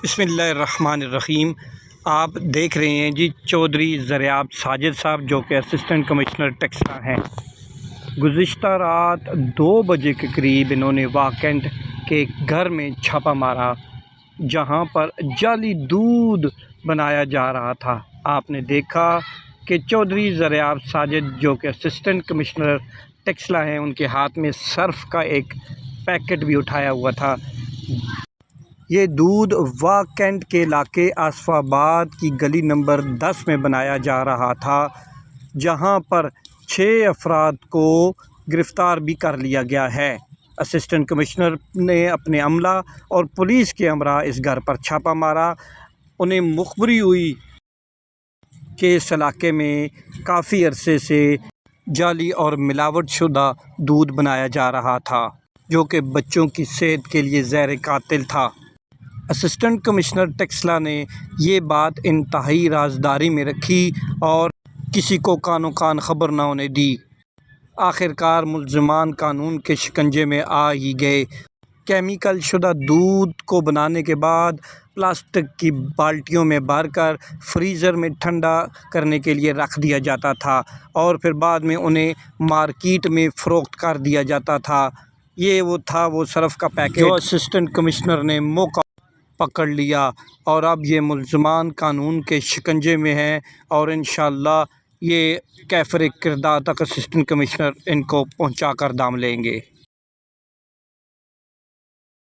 بسم اللہ الرحمن الرحیم۔ آپ دیکھ رہے ہیں جی چودھری زریاب ساجد صاحب جو کہ اسسٹنٹ کمشنر ٹیکسلا ہیں۔ گزشتہ رات 2 بجے کے قریب انہوں نے واکنڈ کے گھر میں چھاپا مارا جہاں پر جعلی دودھ بنایا جا رہا تھا۔ آپ نے دیکھا کہ چودھری زریاب ساجد جو کہ اسسٹنٹ کمشنر ٹیکسلا ہیں، ان کے ہاتھ میں سرف کا ایک پیکٹ بھی اٹھایا ہوا تھا۔ یہ دودھ واکنڈ کے علاقے آصف آباد کی گلی نمبر 10 میں بنایا جا رہا تھا، جہاں پر 6 افراد کو گرفتار بھی کر لیا گیا ہے۔ اسسٹنٹ کمشنر نے اپنے عملہ اور پولیس کے ہمراہ اس گھر پر چھاپا مارا۔ انہیں مخبری ہوئی کہ اس علاقے میں کافی عرصے سے جعلی اور ملاوٹ شدہ دودھ بنایا جا رہا تھا جو کہ بچوں کی صحت کے لیے زہر قاتل تھا۔ اسسٹنٹ کمشنر ٹیکسلا نے یہ بات انتہائی رازداری میں رکھی اور کسی کو کان و کان خبر نہ ہونے دی۔ آخرکار ملزمان قانون کے شکنجے میں آ ہی گئے۔ کیمیکل شدہ دودھ کو بنانے کے بعد پلاسٹک کی بالٹیوں میں بھر کر فریزر میں ٹھنڈا کرنے کے لیے رکھ دیا جاتا تھا اور پھر بعد میں انہیں مارکیٹ میں فروخت کر دیا جاتا تھا۔ یہ وہ تھا وہ سرف کا پیکٹ جو اسسٹنٹ کمشنر نے موقع پکڑ لیا اور اب یہ ملزمان قانون کے شکنجے میں ہیں اور انشاءاللہ یہ کیفر کردار تک اسسٹنٹ کمشنر ان کو پہنچا کر دام لیں گے۔